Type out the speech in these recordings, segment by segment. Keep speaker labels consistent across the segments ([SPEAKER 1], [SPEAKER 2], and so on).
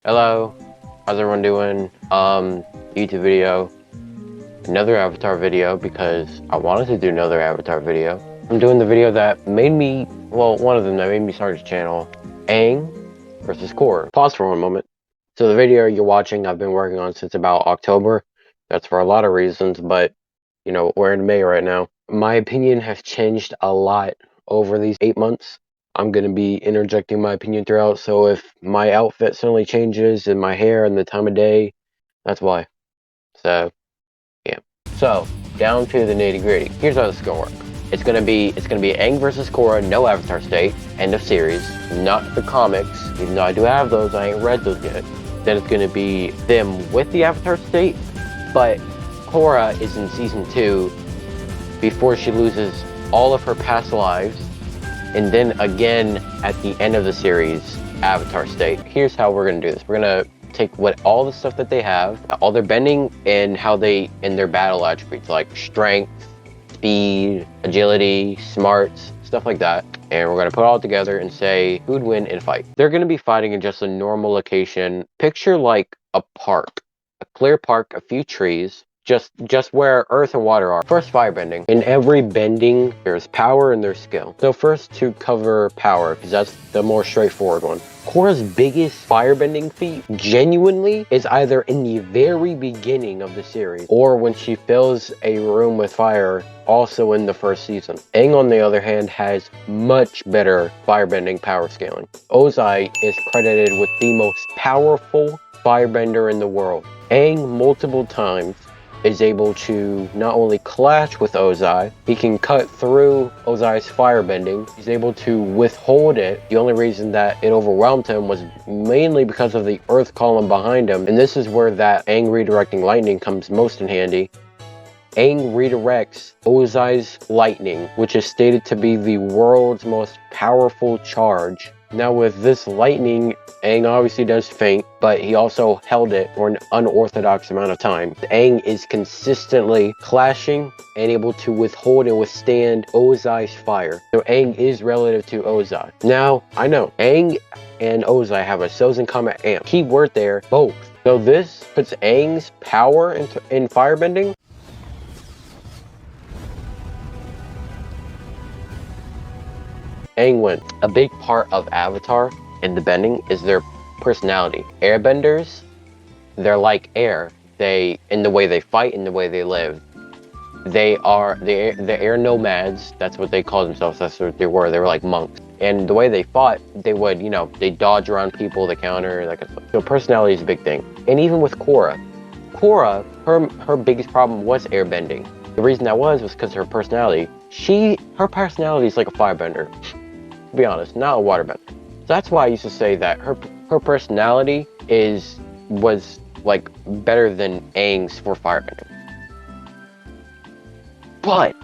[SPEAKER 1] Hello, how's everyone doing? YouTube video, another Avatar video because I wanted to do another Avatar video. I'm doing the video that made me, well, one of them that made me start this channel, Aang versus Korra. Pause for one moment. So the video you're watching, I've been working on since about October. That's for a lot of reasons, but you know, we're in May right now. My opinion has changed a lot over these 8 months. I'm going to be interjecting my opinion throughout, so if my outfit suddenly changes and my hair and the time of day, that's why. So, yeah. So, down to the nitty-gritty. Here's how this is going to work. It's going to be Aang versus Korra, no Avatar state, end of series, not the comics, even though I do have those, I ain't read those yet. Then it's going to be them with the Avatar state, but Korra is in season 2 before she loses all of her past lives, and then again at the end of the series, Avatar state. Here's how we're gonna do this. We're gonna take all the stuff that they have, all their bending, and their battle attributes like strength, speed, agility, smarts, stuff like that. And we're gonna put it all together and say who'd win in a fight. They're gonna be fighting in just a normal location. Picture like a park, a clear park, a few trees, just where earth and water are. First, firebending. In every bending, there's power and there's skill. So first, to cover power, because that's the more straightforward one. Korra's biggest firebending feat, genuinely, is either in the very beginning of the series, or when she fills a room with fire, also in the first season. Aang, on the other hand, has much better firebending power scaling. Ozai is credited with the most powerful firebender in the world. Aang, multiple times, is able to not only clash with Ozai, he can cut through Ozai's firebending. He's able to withhold it. The only reason that it overwhelmed him was mainly because of the earth column behind him. And this is where that Aang redirecting lightning comes most in handy. Aang redirects Ozai's lightning, which is stated to be the world's most powerful charge. Now with this lightning, Aang obviously does faint, but he also held it for an unorthodox amount of time. Aang is consistently clashing and able to withhold and withstand Ozai's fire. So Aang is relative to Ozai. Now, I know, Aang and Ozai have a Sozen Comet Amp. Keyword there, both. So this puts Aang's power in firebending. Aang wins. A big part of Avatar and the bending is their personality. Airbenders, they're like air. In the way they fight, in the way they live. They are the air nomads. That's what they call themselves. That's what they were. They were like monks. And the way they fought, they would, they dodge around people, they counter, that kind of stuff. So personality is a big thing. And even with Korra, her biggest problem was airbending. The reason that was because of her personality. Her personality is like a firebender. To be honest, not a waterbender. So that's why I used to say that her personality was like better than Aang's for firebending. But,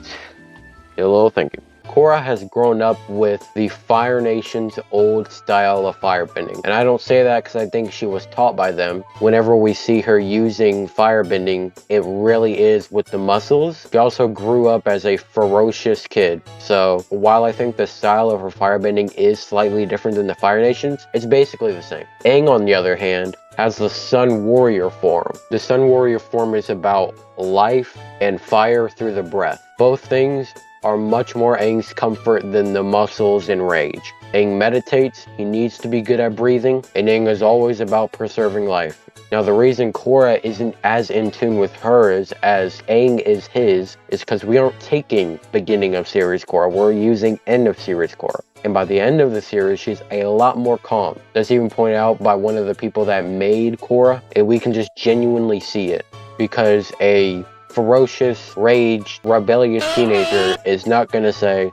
[SPEAKER 1] a little thinking. Korra has grown up with the Fire Nation's old style of firebending. And I don't say that because I think she was taught by them. Whenever we see her using firebending, it really is with the muscles. She also grew up as a ferocious kid. So while I think the style of her firebending is slightly different than the Fire Nation's, it's basically the same. Aang, on the other hand, has the Sun Warrior form. The Sun Warrior form is about life and fire through the breath. Both things are much more Aang's comfort than the muscles and rage. Aang meditates, he needs to be good at breathing, and Aang is always about preserving life. Now the reason Korra isn't as in tune with hers as Aang is his is because we aren't taking beginning of series Korra, we're using end of series Korra. And by the end of the series, she's a lot more calm. That's even pointed out by one of the people that made Korra, and we can just genuinely see it. Because a ferocious, raged, rebellious teenager is not gonna say.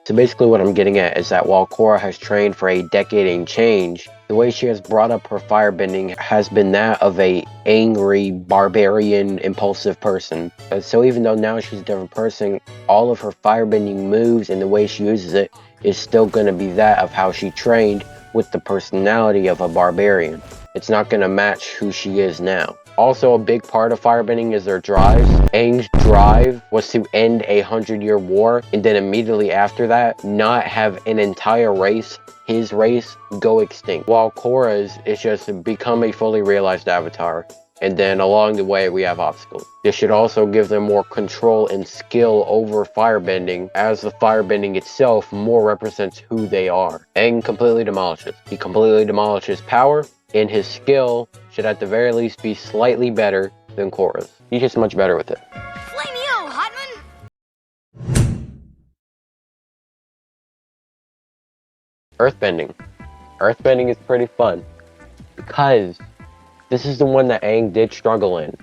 [SPEAKER 1] So basically what I'm getting at is that while Korra has trained for a decade and change, the way she has brought up her firebending has been that of a angry, barbarian, impulsive person. And so even though now she's a different person, all of her firebending moves and the way she uses it is still gonna be that of how she trained with the personality of a barbarian. It's not gonna match who she is now. Also, a big part of firebending is their drives. Aang's drive was to end a 100-year war, and then immediately after that, not have an entire race, his race, go extinct. While Korra's is just to become a fully realized avatar. And then along the way, we have obstacles. This should also give them more control and skill over firebending, as the firebending itself more represents who they are. Aang completely demolishes. He completely demolishes power, and his skill should at the very least be slightly better than Korra's. He's just much better with it.
[SPEAKER 2] Flameo, Hotman!
[SPEAKER 1] Earthbending. Earthbending is pretty fun, because this is the one that Aang did struggle in.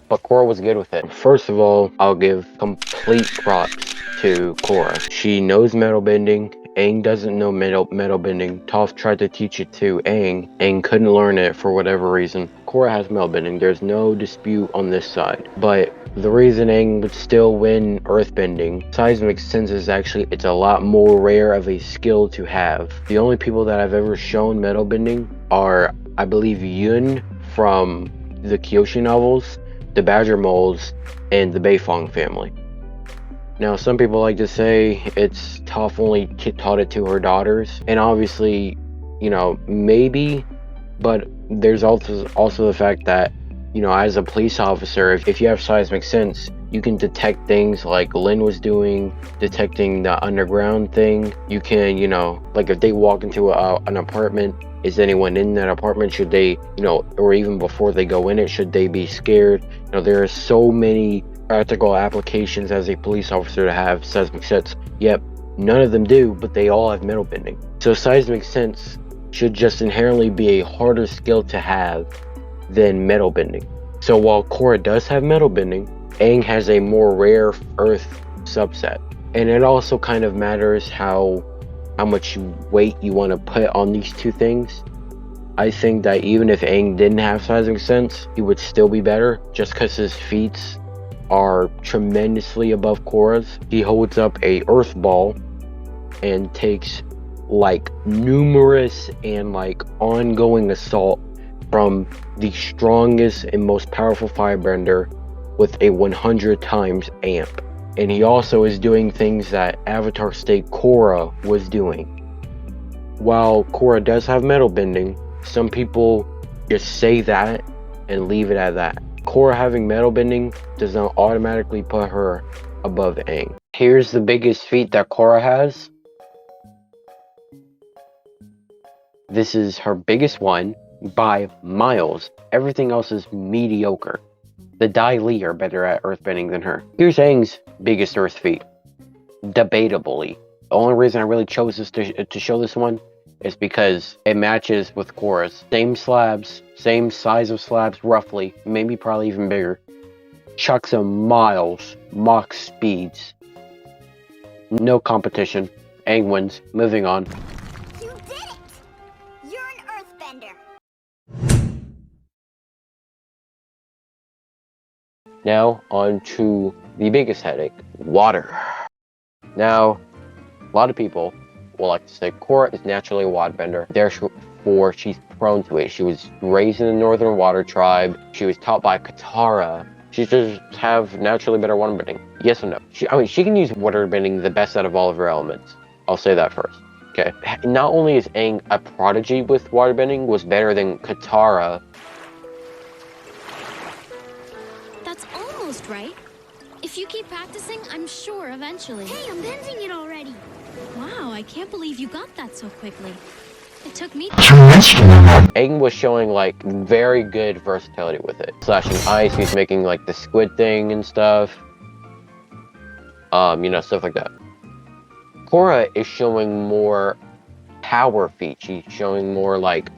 [SPEAKER 1] But Korra was good with it. First of all, I'll give complete props to Korra. She knows metal bending. Aang doesn't know metal bending. Toph tried to teach it to Aang. Aang couldn't learn it for whatever reason. Korra has metal bending. There's no dispute on this side. But the reason Aang would still win earthbending, seismic sense is actually, it's a lot more rare of a skill to have. The only people that I've ever shown metal bending are, I believe, Yun from the Kyoshi novels, the Badger Moles, and the Beifong family. Now, some people like to say it's Toph only taught it to her daughters, and obviously, you know, maybe, but there's also the fact that, you know, as a police officer, if you have seismic sense, you can detect things like Lin was doing, detecting the underground thing. You can, you know, like if they walk into an apartment, is anyone in that apartment? Should they, you know, or even before they go in it, should they be scared? You know, there are so many practical applications as a police officer to have seismic sense. Yep, none of them do, but they all have metal bending. So seismic sense should just inherently be a harder skill to have than metal bending. So while Korra does have metal bending, Aang has a more rare earth subset. And it also kind of matters how much weight you want to put on these two things. I think that even if Aang didn't have seismic sense, he would still be better, just because his feats are tremendously above Korra's. He holds up a earth ball and takes like numerous and like ongoing assault from the strongest and most powerful firebender with a 100 times amp. And he also is doing things that Avatar State Korra was doing. While Korra does have metal bending, some people just say that and leave it at that. Korra having metal bending does not automatically put her above Aang. Here's the biggest feat that Korra has. This is her biggest one by miles. Everything else is mediocre. The Dai Li are better at earthbending than her. Here's Aang's biggest earth feat. Debatably. The only reason I really chose this to show this one is because it matches with Korra's. Same slabs, same size of slabs roughly, maybe probably even bigger. Chucks them miles, Mach speeds. No competition. Aang wins. Moving on.
[SPEAKER 2] You did it! You're an earthbender.
[SPEAKER 1] Now on to the biggest headache, water. Now, a lot of people will like to say Korra is naturally a waterbender, therefore she's prone to it. She was raised in the Northern Water Tribe. She was taught by Katara. She just have naturally better waterbending. Yes or no? She can use waterbending the best out of all of her elements. I'll say that first. Okay. Not only is Aang a prodigy with waterbending, was better than Katara.
[SPEAKER 3] That's almost right. If you keep practicing, I'm sure eventually.
[SPEAKER 2] Hey, I'm bending it already.
[SPEAKER 3] Wow, I can't believe you got that so quickly. It took me...
[SPEAKER 1] Aang was showing like very good versatility with it. Slashing ice, he's making like the squid thing and stuff. You know, stuff like that. Korra is showing more power feat. She's showing more like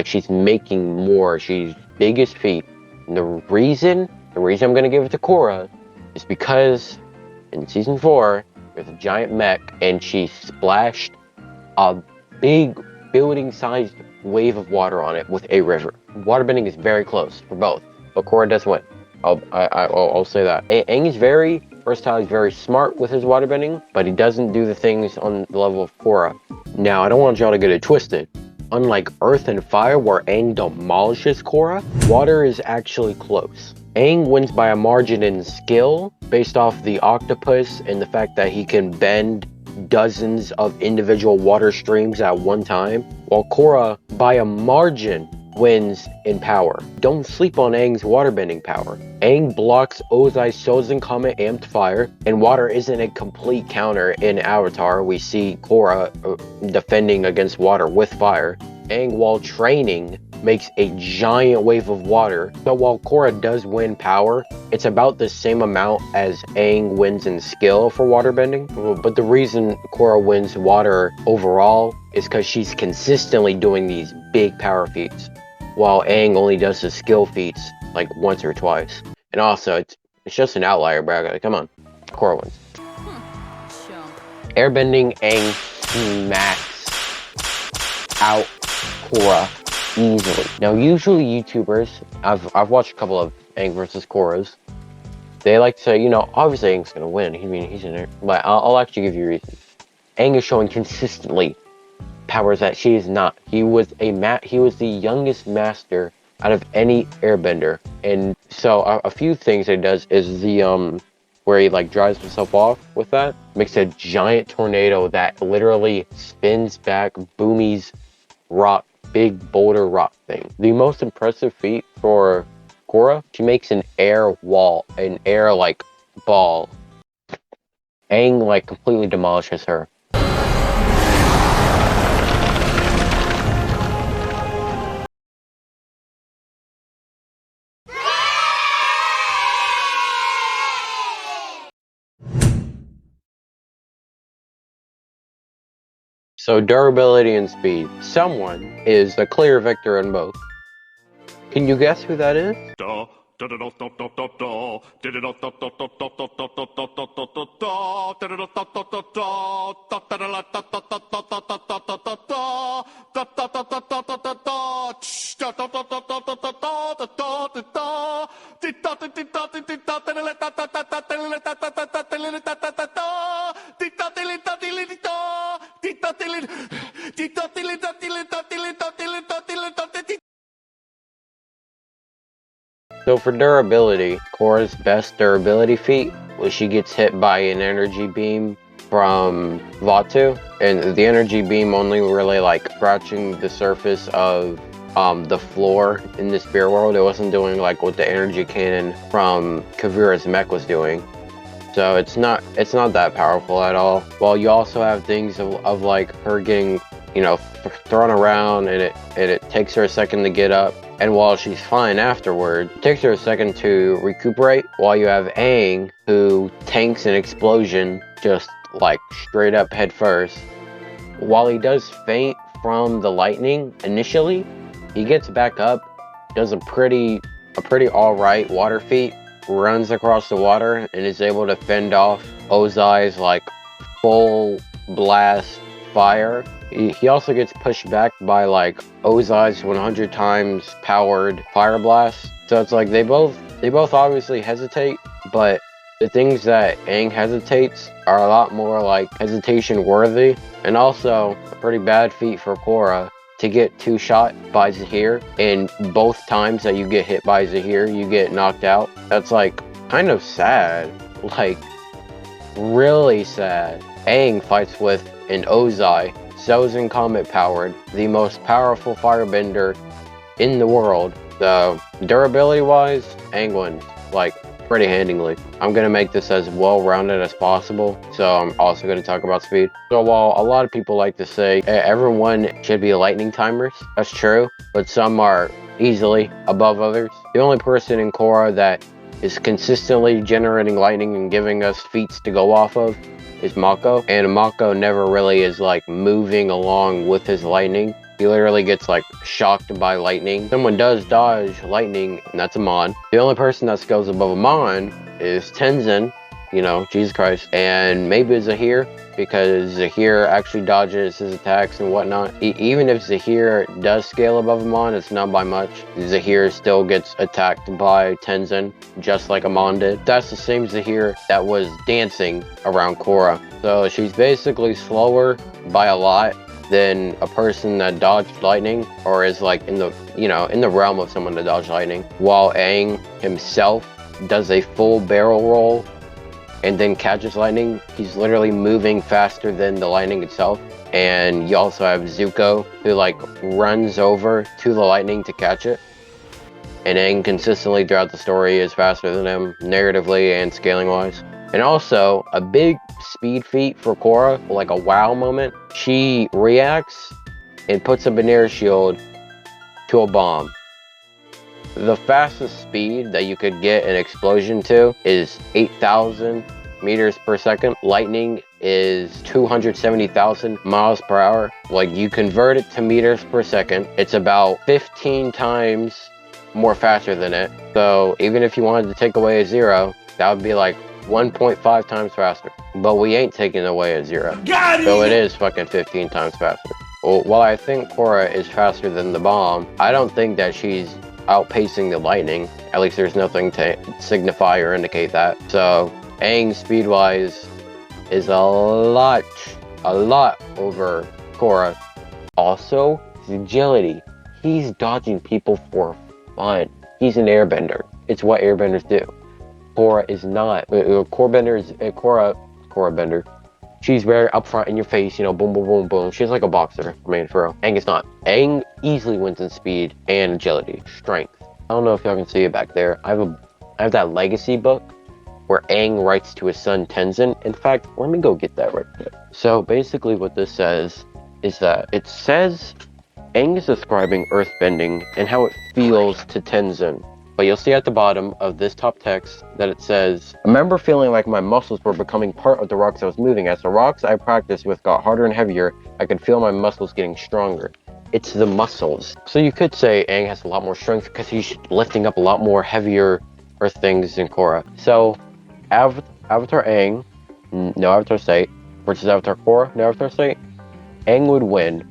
[SPEAKER 1] she's making more. She's biggest feat. And the reason I'm gonna give it to Korra is because in season 4 there's a giant mech and she splashed a big building-sized wave of water on it with a river. Waterbending is very close for both, but Korra does win. I'll say that. Aang is very versatile. He's very smart with his waterbending, but he doesn't do the things on the level of Korra. Now, I don't want y'all to get it twisted. unlike Earth and Fire where Aang demolishes Korra, water is actually close. Aang wins by a margin in skill based off the octopus and the fact that he can bend dozens of individual water streams at one time, while Korra, by a margin, wins in power. Don't sleep on Aang's waterbending power. Aang blocks Ozai's Chosen Comet amped fire, and water isn't a complete counter in Avatar. We see Korra defending against water with fire. Aang, while training, makes a giant wave of water. So while Korra does win power, it's about the same amount as Aang wins in skill for waterbending. But the reason Korra wins water overall is because she's consistently doing these big power feats, while Aang only does the skill feats like once or twice. And also, it's just an outlier, bro. Come on. Korra wins. Airbending, Aang smacks out Korra easily. Now, usually YouTubers, I've watched a couple of Aang versus Korras. They like to say, you know, obviously Aang's gonna win. I mean, he's in there. But I'll actually give you reasons. Aang is showing consistently powers that she is not. He was the youngest master out of any airbender. And so a few things he does is the where he like drives himself off with that, makes a giant tornado that literally spins back Boomy's rock, big boulder rock thing. The most impressive feat for Korra, she makes an air wall, an air like ball. Aang like completely demolishes her. So durability and speed. Someone is the clear victor in both. Can you guess who that is? So for durability, Korra's best durability feat was she gets hit by an energy beam from Vaatu, and the energy beam only really like scratching the surface of the floor in the spirit world. It wasn't doing like what the energy cannon from Kavira's mech was doing. So it's not that powerful at all. While you also have things of like her getting, you know, thrown around, and it takes her a second to get up. And while she's fine afterward, it takes her a second to recuperate. While you have Aang, who tanks an explosion just like straight up head first. While he does faint from the lightning initially, he gets back up, does a pretty alright water feat, runs across the water, and is able to fend off Ozai's like full blast fire. He also gets pushed back by like Ozai's 100 times powered fire blast. So it's like they both obviously hesitate, but the things that Aang hesitates are a lot more like hesitation worthy. And also a pretty bad feat for Korra to get two shot by Zahir, and both times that you get hit by Zahir you get knocked out. That's like kind of sad, like really sad. Aang fights with an Ozai, Chosen Comet powered, the most powerful firebender in the world. So durability wise, Aang wins, like pretty handily. I'm gonna make this as well-rounded as possible, so I'm also gonna talk about speed. So while a lot of people like to say everyone should be lightning timers, that's true, but some are easily above others. The only person in Korra that is consistently generating lightning and giving us feats to go off of is Mako, and Mako never really is like moving along with his lightning. He literally gets like shocked by lightning. Someone does dodge lightning, and that's Amon. The only person that goes above Amon is Tenzin, you know, Jesus Christ, and maybe Zahir, because Zahir actually dodges his attacks and whatnot. Even if Zahir does scale above Amon, it's not by much. Zahir still gets attacked by Tenzin, just like Amon did. That's the same Zahir that was dancing around Korra. So she's basically slower by a lot than a person that dodged lightning or is like in the, you know, in the realm of someone to dodge lightning, while Aang himself does a full barrel roll and then catches lightning. He's literally moving faster than the lightning itself. And you also have Zuko, who like runs over to the lightning to catch it. And Aang consistently throughout the story is faster than him, narratively and scaling wise. And also, a big speed feat for Korra, like a wow moment. She reacts and puts up an air shield to a bomb. The fastest speed that you could get an explosion to is 8,000 meters per second. Lightning is 270,000 miles per hour. Like, you convert it to meters per second, it's about 15 times more faster than it. So even if you wanted to take away a zero, that would be like 1.5 times faster. But we ain't taking away a zero. So it is fucking 15 times faster. Well, while I think Korra is faster than the bomb, I don't think that she's outpacing the lightning. At least there's nothing to signify or indicate that. So Aang speed-wise is a lot over Korra. Also, his agility. He's dodging people for fun. He's an airbender. It's what airbenders do. Korra is not. Korra bender. She's very upfront in your face, you know, boom, boom, boom, boom. She's like a boxer, I mean, for real. Aang is not. Aang easily wins in speed and agility, strength. I don't know if y'all can see it back there. I have that legacy book where Aang writes to his son Tenzin. In fact, let me go get that right there. So basically what this says is that it says Aang is describing earthbending and how it feels to Tenzin. But you'll see at the bottom of this top text that it says, I remember feeling like my muscles were becoming part of the rocks I was moving. As the rocks I practiced with got harder and heavier, I could feel my muscles getting stronger. It's the muscles. So you could say Aang has a lot more strength because he's lifting up a lot more heavier earth things than Korra. So Avatar Aang, no Avatar State, versus Avatar Korra, no Avatar State, Aang would win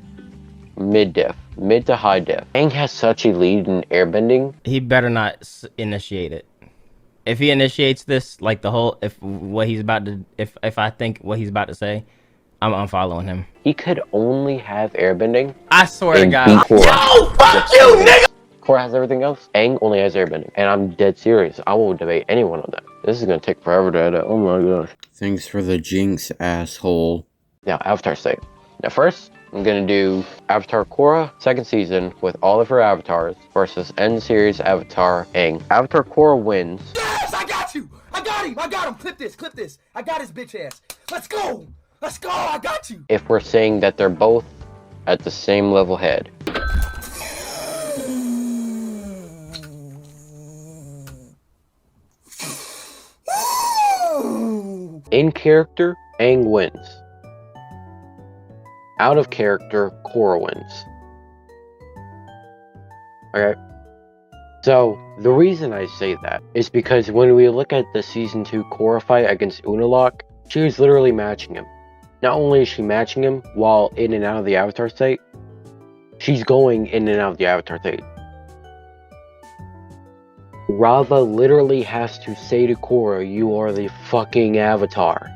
[SPEAKER 1] mid to high diff. Aang has such a lead in airbending.
[SPEAKER 4] He better not initiate it. If he initiates this, like the whole, if I think what he's about to say, I'm unfollowing him.
[SPEAKER 1] He could only have airbending.
[SPEAKER 4] I swear to God.
[SPEAKER 1] Yo, fuck you, nigga! Korra has everything else. Aang only has airbending. And I'm dead serious. I won't debate anyone on that. This is gonna take forever to edit. Oh my gosh.
[SPEAKER 5] Thanks for the jinx, asshole.
[SPEAKER 1] Now, Avatar State. Now first, I'm gonna do Avatar Korra, second season, with all of her avatars, versus end series Avatar Aang. Avatar Korra wins.
[SPEAKER 6] Yes, I got you! I got him! I got him! Clip this! I got his bitch ass! Let's go! I got you!
[SPEAKER 1] If we're saying that they're both at the same level head. In character, Aang wins. Out of character, Korra wins. Okay. So, the reason I say that is because when we look at the Season 2 Korra fight against Unalaq, she was literally matching him. Not only is she matching him while in and out of the Avatar state, she's going in and out of the Avatar state. Rava literally has to say to Korra, you are the fucking Avatar.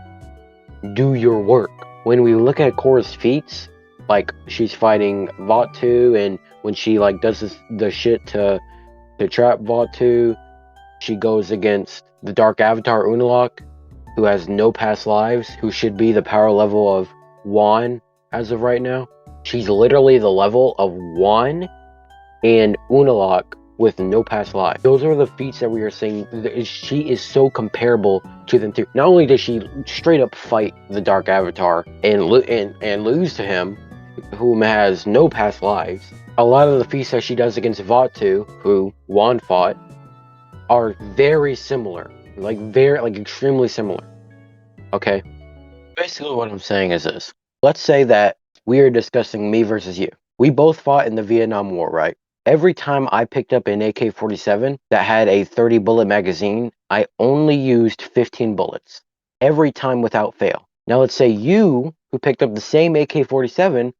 [SPEAKER 1] Do your work. When we look at Korra's feats, like she's fighting Vaatu, and when she like does the shit to trap Vaatu, she goes against the Dark Avatar Unalaq, who has no past lives, who should be the power level of Wan as of right now. She's literally the level of Wan and Unalaq with no past lives. Those are the feats that we are saying. She is so comparable to them too. Not only does she straight up fight the Dark Avatar and lose to him, whom has no past lives, a lot of the feats that she does against Vaatu, who Wan fought, are very similar. Like extremely similar. Okay? Basically what I'm saying is this. Let's say that we are discussing me versus you. We both fought in the Vietnam War, right? Every time I picked up an AK-47 that had a 30 bullet magazine, I only used 15 bullets. Every time without fail. Now let's say you, who picked up the same AK-47,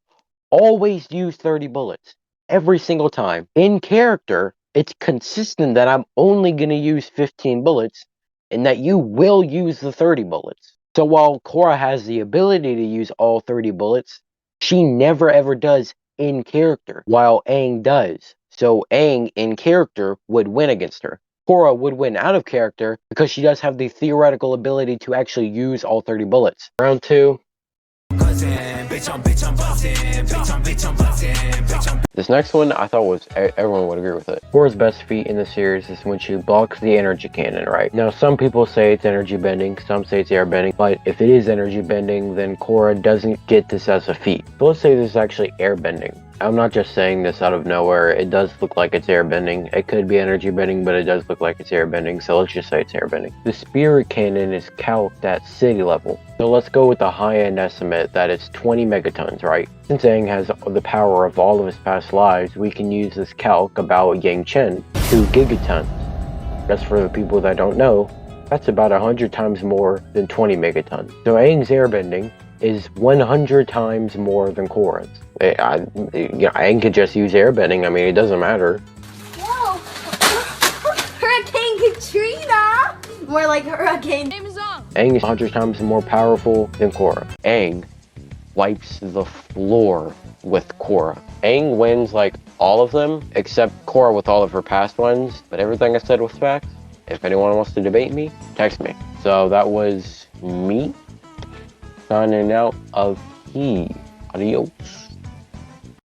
[SPEAKER 1] always used 30 bullets. Every single time. In character, it's consistent that I'm only going to use 15 bullets and that you will use the 30 bullets. So while Korra has the ability to use all 30 bullets, She never ever does in character, while Aang does. So Aang in character would win against her. Korra would win out of character because she does have the theoretical ability to actually use all 30 bullets. Round 2. This next one I thought was everyone would agree with it. Korra's best feat in the series is when she blocks the energy cannon, right? Now some people say it's energy bending, some say it's air bending, but if it is energy bending, then Korra doesn't get this as a feat. So let's say this is actually air bending. I'm not just saying this out of nowhere. It does look like it's air bending. It could be energy bending, but it does look like it's air bending, so let's just say it's air bending. The spirit cannon is calced at city level. So let's go with the high-end estimate that it's 20 megatons, right? Since Aang has the power of all of his past lives, we can use this calc about Yangchen, 2 gigatons. Just for the people that don't know, that's about 100 times more than 20 megatons. So Aang's airbending is 100 times more than Korra's. Aang could just use airbending. I mean, it doesn't matter.
[SPEAKER 2] Whoa! Hurricane Katrina! More like Hurricane
[SPEAKER 1] Aang is 100 times more powerful than Korra. Aang wipes the floor with Korra. Aang wins like all of them, except Korra with all of her past ones. But everything I said was facts. If anyone wants to debate me, text me. So that was me signing out of here. Adios.